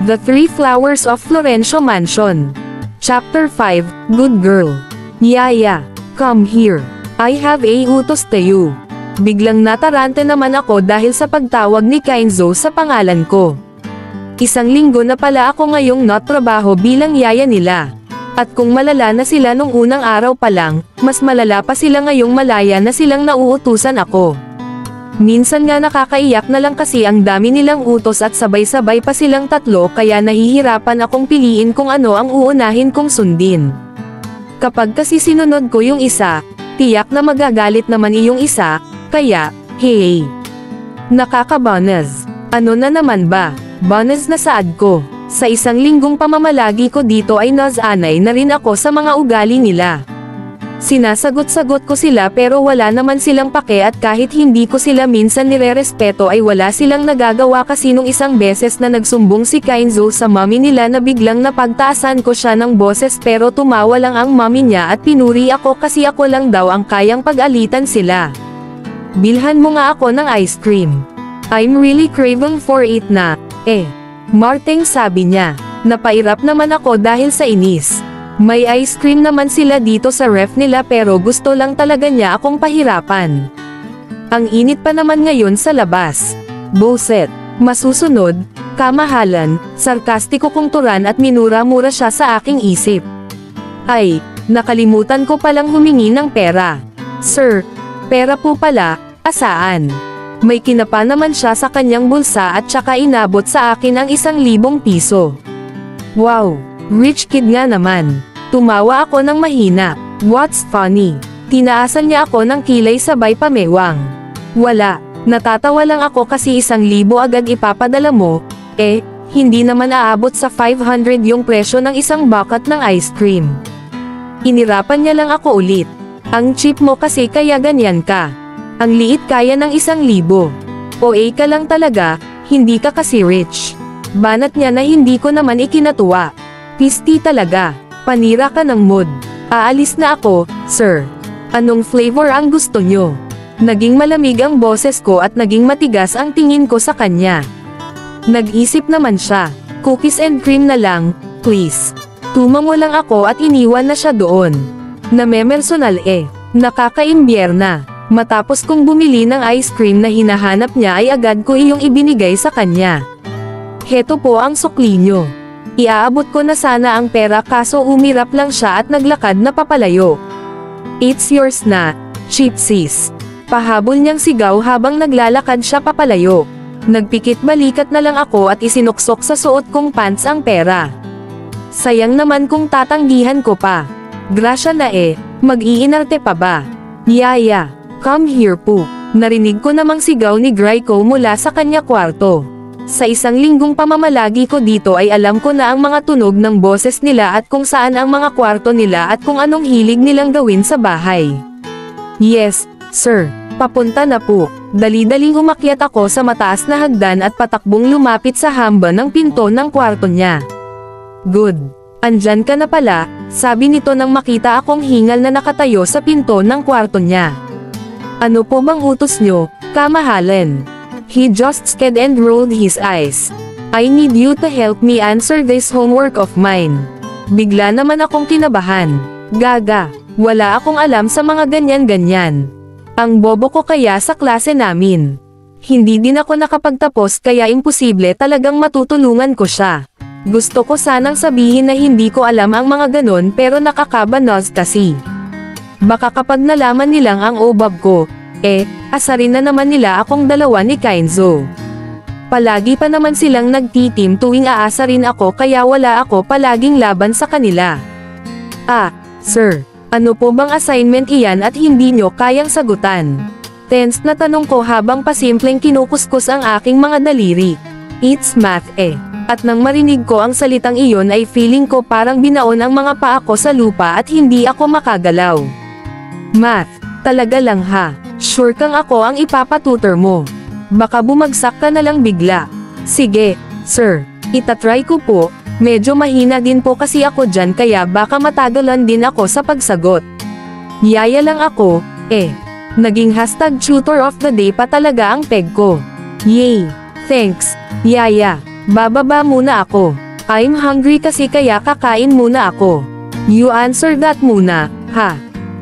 The Three Flowers of Florencio Mansion. Chapter 5, Good Girl. Yaya, come here. I have a utos to you. Biglang natarante naman ako dahil sa pagtawag ni Kainzo sa pangalan ko. Isang linggo na pala ako ngayong natrabaho bilang yaya nila. At kung malala na sila nung unang araw pa lang, mas malala pa sila ngayong malaya na silang nauutusan ako. Minsan nga nakakaiyak na lang kasi ang dami nilang utos at sabay-sabay pa silang tatlo kaya nahihirapan akong piliin kung ano ang uunahin kong sundin. Kapag kasi sinunod ko yung isa, tiyak na magagalit naman iyong isa, kaya, hey! Nakaka-bonus. Ano na naman ba? Bonus na saad ko. Sa isang linggong pamamalagi ko dito ay nasanay na rin ako sa mga ugali nila. Sinasagot-sagot ko sila pero wala naman silang pake at kahit hindi ko sila minsan nire-respeto ay wala silang nagagawa kasi nung isang beses na nagsumbong si Kainzo sa mommy nila na biglang napagtaasan ko siya ng boses pero tumawa lang ang mommy niya at pinuri ako kasi ako lang daw ang kayang pag-alitan sila. Bilhan mo nga ako ng ice cream. I'm really craving for it na, Marteng sabi niya. Napairap naman ako dahil sa inis. May ice cream naman sila dito sa ref nila pero gusto lang talaga niya akong pahirapan. Ang init pa naman ngayon sa labas. Boset, masusunod, kamahalan, sarkastiko kong turan at minura-mura siya sa aking isip. Ay, nakalimutan ko palang humingi ng pera. Sir, pera po pala, asaan? May kinapa naman siya sa kanyang bulsa at saka inabot sa akin ang 1,000 piso. Wow! Rich kid nga naman. Tumawa ako ng mahina. What's funny? Tinaasan niya ako ng kilay sabay pamewang. Wala, natatawa lang ako kasi 1,000 agad ipapadala mo, hindi naman aabot sa 500 yung presyo ng isang bucket ng ice cream. Inirapan niya lang ako ulit. Ang cheap mo kasi kaya ganyan ka. Ang liit kaya ng 1,000. OA ka lang talaga, hindi ka kasi rich. Banat niya na hindi ko naman ikinatuwa. Pisti talaga. Panira ka ng mood. Aalis na ako, sir. Anong flavor ang gusto nyo? Naging malamig ang boses ko at naging matigas ang tingin ko sa kanya. Nag-isip naman siya. Cookies and cream na lang, please. Tumango lang ako at iniwan na siya doon. Namemersonal Nakakaimbyerna. Matapos kong bumili ng ice cream na hinahanap niya ay agad ko iyong ibinigay sa kanya. Heto po ang sukli nyo. Iaabot ko na sana ang pera kaso umirap lang siya at naglakad na papalayo. It's yours na, cheap sis. Pahabol niyang sigaw habang naglalakad siya papalayo. Nagpikit balikat na lang ako at isinuksok sa suot kong pants ang pera. Sayang naman kung tatanggihan ko pa. Grasya na mag-iinarte pa ba? Yaya, come here po. Narinig ko namang sigaw ni Graiko mula sa kanya kwarto. Sa 1 linggong pamamalagi ko dito ay alam ko na ang mga tunog ng boses nila at kung saan ang mga kwarto nila at kung anong hilig nilang gawin sa bahay. Yes, sir. Papunta na po. Dali-daling umakyat ako sa mataas na hagdan at patakbong lumapit sa hamba ng pinto ng kwarto niya. Good. Andyan ka na pala, sabi nito nang makita akong hingal na nakatayo sa pinto ng kwarto niya. Ano po bang utos nyo, kamahalan? He just sked and rolled his eyes. I need you to help me answer this homework of mine. Bigla naman akong kinabahan. Gaga, wala akong alam sa mga ganyan-ganyan. Ang bobo ko kaya sa klase namin. Hindi din ako nakapagtapos kaya imposible talagang matutulungan ko siya. Gusto ko sanang sabihin na hindi ko alam ang mga ganon pero nakakabanos kasi. Baka kapag nalaman nilang ang obab ko, asarin na naman nila akong dalawa ni Kainzo. Palagi pa naman silang nagtitim tuwing aasarin ako kaya wala ako palaging laban sa kanila. Sir, ano po bang assignment iyan at hindi nyo kayang sagutan? Tense na tanong ko habang pasimpleng kinukuskus ang aking mga daliri. It's math At nang marinig ko ang salitang iyon ay feeling ko parang binaon ang mga paa ko sa lupa at hindi ako makagalaw. Math, talaga lang ha. Sure kang ako ang ipapatutor mo. Baka bumagsak ka na lang bigla. Sige, sir. Itatry ko po. Medyo mahina din po kasi ako dyan kaya baka matagalan din ako sa pagsagot. Yaya lang ako, Naging #tutor of the day pa talaga ang peg ko. Yay! Thanks, Yaya. Bababa muna ako. I'm hungry kasi kaya kakain muna ako. You answer that muna, ha?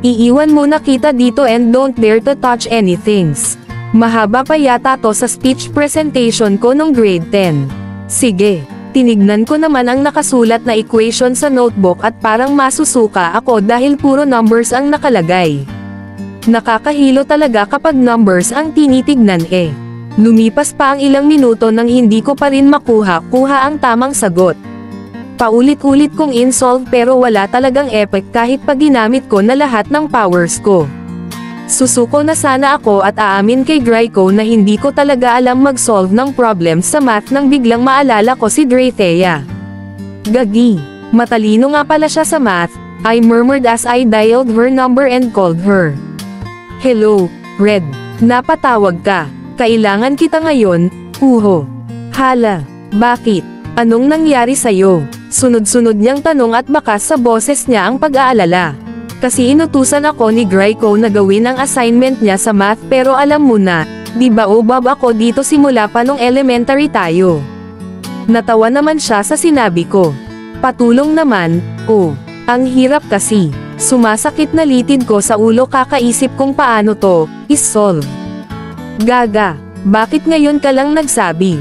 Iiwan muna kita dito and don't dare to touch anything. Mahaba pa yata to sa speech presentation ko nung grade 10. Sige, tinignan ko naman ang nakasulat na equation sa notebook at parang masusuka ako dahil puro numbers ang nakalagay. Nakakahilo talaga kapag numbers ang tinitignan eh. Lumipas pa ang ilang minuto nang hindi ko pa rin makuha ang tamang sagot. Paulit-ulit kong insolve pero wala talagang effect kahit pag ginamit ko na lahat ng powers ko. Susuko na sana ako at aamin kay Draco na hindi ko talaga alam mag-solve ng problem sa math nang biglang maalala ko si Draythea. Gagi, matalino nga pala siya sa math, I murmured as I dialed her number and called her. Hello, Red, napatawag ka. Kailangan kita ngayon, uho. Hala, bakit? Anong nangyari sa'yo? Sunod-sunod niyang tanong at bakas sa boses niya ang pag-aalala. Kasi inutusan ako ni Draco na gawin ang assignment niya sa math pero alam mo na, di ba Bob ako dito simula pa nung elementary tayo. Natawa naman siya sa sinabi ko. Patulong naman, ang hirap kasi. Sumasakit na litid ko sa ulo kakaisip kung paano to is-solve. Gaga, bakit ngayon ka lang nagsabi?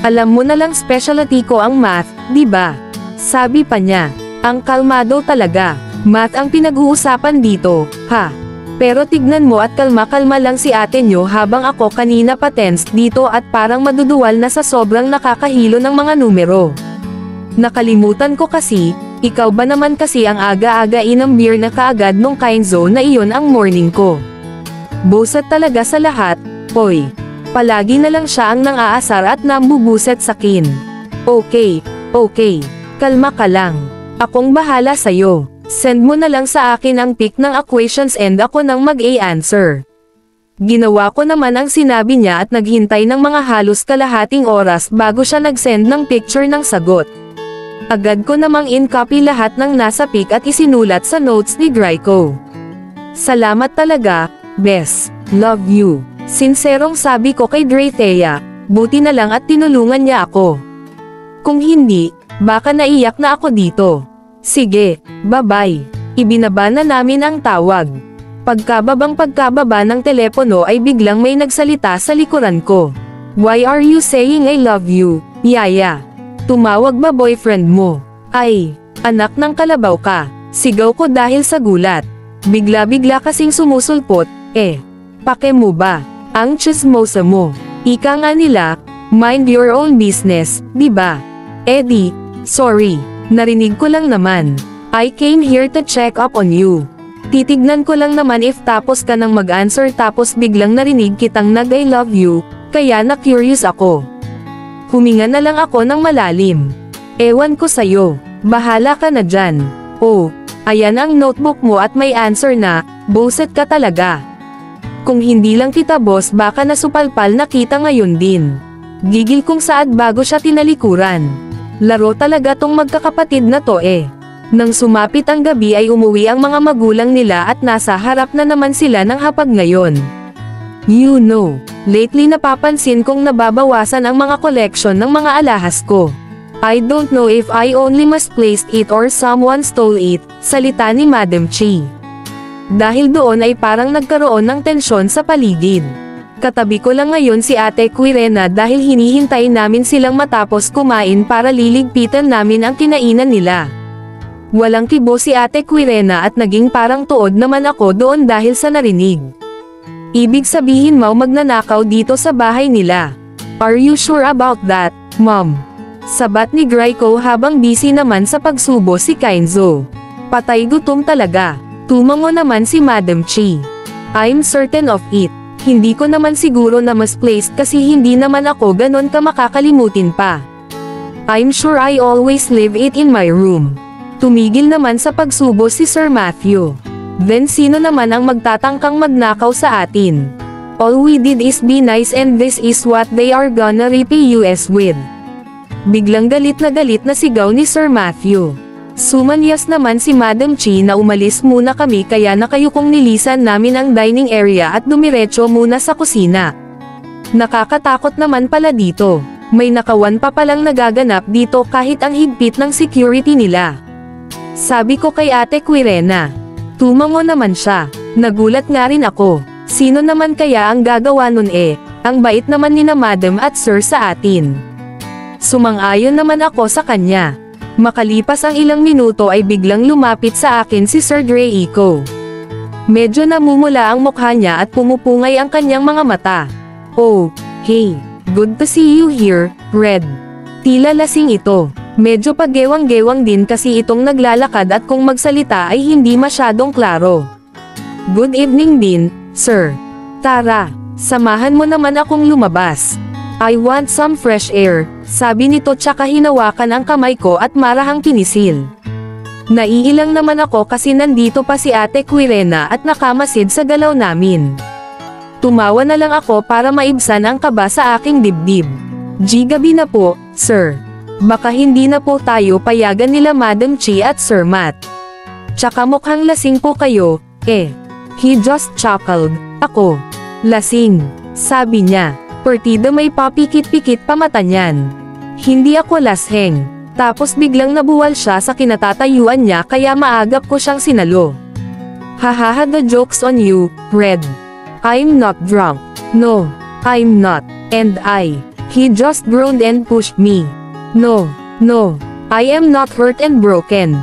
Alam mo na lang specialty ko ang math, di ba? Sabi pa niya, ang kalmado talaga, math ang pinag-uusapan dito, ha? Pero tignan mo at kalma-kalma lang si ate nyo habang ako kanina pa tense dito at parang maduduwal na sa sobrang nakakahilo ng mga numero. Nakalimutan ko kasi, ikaw ba naman kasi ang aga-aga inang beer na kaagad nung Kainzo na iyon ang morning ko. Buset talaga sa lahat. Hoy, palagi na lang siya ang nang-aasar at nambubuset sakin. Okay, kalma ka lang. Akong bahala sa'yo. Send mo na lang sa akin ang pic ng equations and ako nang mag-a-answer. Ginawa ko naman ang sinabi niya at naghintay ng mga halos kalahating oras bago siya nag-send ng picture ng sagot. Agad ko namang in-copy lahat ng nasa pic at isinulat sa notes ni Draco. Salamat talaga, Bes. Love you. Sinserong sabi ko kay Draythea, buti na lang at tinulungan niya ako. Kung hindi, baka naiyak na ako dito. Sige, bye-bye. Ibinaba na namin ang tawag. Pagkababa ng telepono ay biglang may nagsalita sa likuran ko. Why are you saying I love you, Yaya? Tumawag ba boyfriend mo? Ay, anak ng kalabaw ka. Sigaw ko dahil sa gulat. Bigla-bigla kasing sumusulpot, pake mo ba? Ang chismosa mo. Ika nga nila, mind your own business, di ba? Eddie, sorry, narinig ko lang naman. I came here to check up on you. Titignan ko lang naman if tapos ka nang mag-answer tapos biglang narinig kitang nag-I love you, kaya na-curious ako. Huminga na lang ako ng malalim. Ewan ko sa'yo, bahala ka na dyan. Ayan ang notebook mo at may answer na, buset ka talaga. Kung hindi lang kita boss baka nasupalpal na kita ngayon din. Gigil kung saad bago siya tinalikuran. Laro talaga tong magkakapatid na to Nang sumapit ang gabi ay umuwi ang mga magulang nila at nasa harap na naman sila ng hapag ngayon. You know, lately napapansin kong nababawasan ang mga collection ng mga alahas ko. I don't know if I only misplaced it or someone stole it, salita ni Madam Chi. Dahil doon ay parang nagkaroon ng tensyon sa paligid. Katabi ko lang ngayon si Ate Quirena dahil hinihintay namin silang matapos kumain para liligpitan namin ang kinainan nila. Walang kibo si Ate Quirena at naging parang tuod naman ako doon dahil sa narinig. Ibig sabihin mau magnanakaw dito sa bahay nila. Are you sure about that, Mom? Sabat ni Draco habang busy naman sa pagsubo si Kainzo. Patay gutom talaga. Tumango naman si Madam Chi. I'm certain of it. Hindi ko naman siguro na misplaced kasi hindi naman ako ganon ka makakalimutin pa. I'm sure I always leave it in my room. Tumigil naman sa pagsubo si Sir Matthew. Then sino naman ang magtatangkang magnakaw sa atin? All we did is be nice and this is what they are gonna repay us with. Biglang galit na sigaw ni Sir Matthew. Sumanyas naman si Madam Chi na umalis muna kami kaya nakayukong nilisan namin ang dining area at dumiretso muna sa kusina. Nakakatakot naman pala dito. May nakawan pa palang nagaganap dito kahit ang higpit ng security nila. Sabi ko kay Ate Quirena. Tumango naman siya. Nagulat nga rin ako. Sino naman kaya ang gagawa nun eh? Ang bait naman ni na Madam at Sir sa atin. Sumang-ayon naman ako sa kanya. Makalipas ang ilang minuto ay biglang lumapit sa akin si Sir Draco. Medyo namumula ang mukha niya at pumupungay ang kanyang mga mata. Oh, hey. Good to see you here, Red. Tila lasing ito. Medyo pagewang-gewang din kasi itong naglalakad at kung magsalita ay hindi masyadong klaro. Good evening din, sir. Tara, samahan mo naman akong lumabas. I want some fresh air, sabi nito tsaka hinawakan ang kamay ko at marahang pinisil. Naiilang naman ako kasi nandito pa si Ate Quirena at nakamasid sa galaw namin. Tumawa na lang ako para maibsan ang kaba sa aking dibdib. Gabi na po, sir. Baka hindi na po tayo payagan nila Madam Chi at Sir Matt. Tsaka mukhang lasing po kayo, eh. He just chuckled. Ako. Lasing. Sabi niya. Pertido may papikit-pikit pa mata niyan. Hindi ako laseng. Tapos biglang nabuwal siya sa kinatatayuan niya kaya maagap ko siyang sinalo. Hahaha, the joke's on you, Red. I'm not drunk. No, I'm not. And he just groaned and pushed me. No, I am not hurt and broken.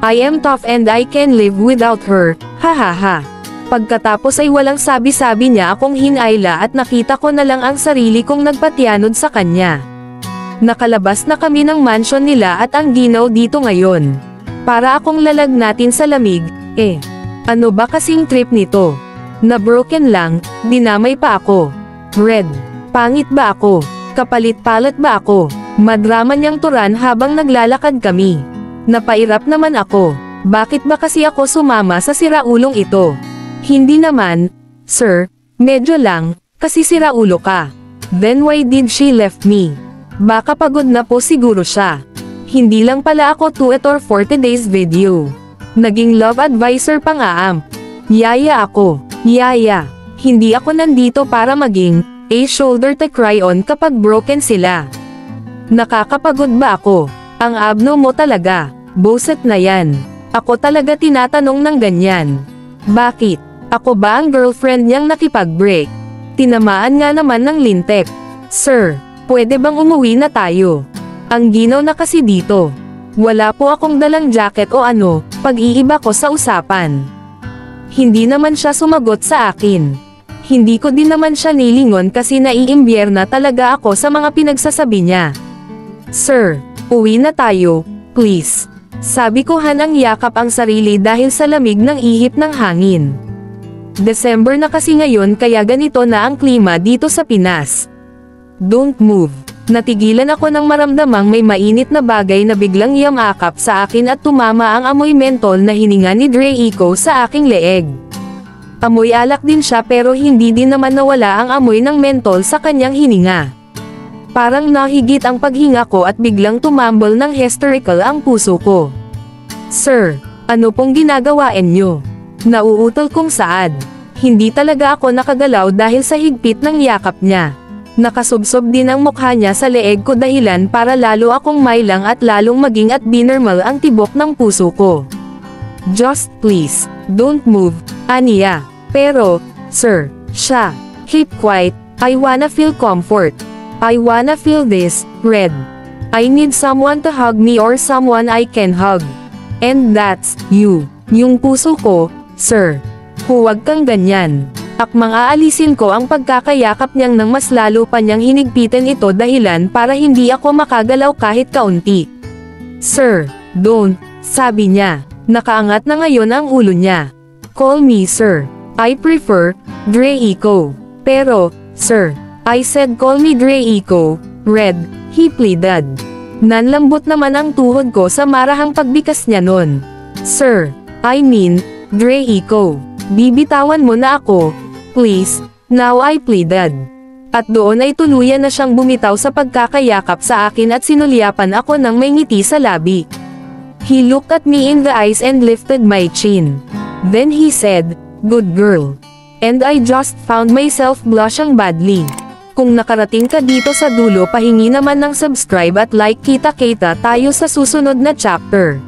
I am tough and I can live without her, hahaha. Pagkatapos ay walang sabi-sabi niya akong hinayla at nakita ko na lang ang sarili kong nagpatianod sa kanya. Nakalabas na kami ng mansion nila at ang ginaw dito ngayon. Para akong lalagnatin sa lamig, eh. Ano ba kasing trip nito? Na broken lang, dinamay pa ako. Red, pangit ba ako? Kapalit-palat ba ako? Madrama niyang turan habang naglalakad kami. Napairap naman ako. Bakit ba kasi ako sumama sa siraulong ito? Hindi naman, sir, medyo lang, kasi siraulo ka. Then why did she left me? Baka pagod na po siguro siya. Hindi lang pala ako 2 or 40 days video. Naging love advisor pang aam. Yaya ako. Yaya, hindi ako nandito para maging a shoulder to cry on kapag broken sila. Nakakapagod ba ako? Ang abno mo talaga. Boset na yan. Ako talaga tinatanong ng ganyan. Bakit? Ako ba ang girlfriend niyang nakipag-break? Tinamaan nga naman ng lintek. Sir, pwede bang umuwi na tayo? Ang ginaw na kasi dito. Wala po akong dalang jacket o ano, pag-iiba ko sa usapan. Hindi naman siya sumagot sa akin. Hindi ko din naman siya nilingon kasi naiimbierna talaga ako sa mga pinagsasabi niya. Sir, uwi na tayo, please. Sabi ko hanang yakap ang sarili dahil sa lamig ng ihip ng hangin. December na kasi ngayon kaya ganito na ang klima dito sa Pinas. Don't move. Natigilan ako nang maramdamang may mainit na bagay na biglang yamakap sa akin at tumama ang amoy mentol na hininga ni Draco sa aking leeg. Amoy alak din siya pero hindi din naman nawala ang amoy ng mentol sa kanyang hininga. Parang nahigit ang paghinga ko at biglang tumambol ng hysterical ang puso ko. Sir, ano pong ginagawain niyo? Nauutol kong saad. Hindi talaga ako nakagalaw dahil sa higpit ng yakap niya. Nakasubsob din ang mukha niya sa leeg ko dahilan para lalo akong mailang at lalong maging at binormal ang tibok ng puso ko. Just please, don't move, aniya. Pero, sir, siya, keep quiet, I wanna feel comfort. I wanna feel this, Red. I need someone to hug me or someone I can hug. And that's, you. Yung puso ko, sir. Huwag kang ganyan. Akmang aalisin ko ang pagkakayakap niyang nang mas lalo pa niyang hinigpitan ito dahilan para hindi ako makagalaw kahit kaunti. Sir, don't, sabi niya. Nakaangat na ngayon ang ulo niya. Call me sir. I prefer, Draco. Pero, sir, I said call me Draco, Red, he pleaded. Nanlambot naman ang tuhod ko sa marahang pagbikas niya nun. Sir, I mean, Draco, bibitawan mo na ako. Please, now I pleaded. At doon ay tuluyan na siyang bumitaw sa pagkakayakap sa akin at sinulyapan ako ng may ngiti sa labi. He looked at me in the eyes and lifted my chin. Then he said, "Good girl." And I just found myself blushing badly. Kung nakarating ka dito sa dulo, pahingi naman ng subscribe at like. Kita-kita tayo sa susunod na chapter.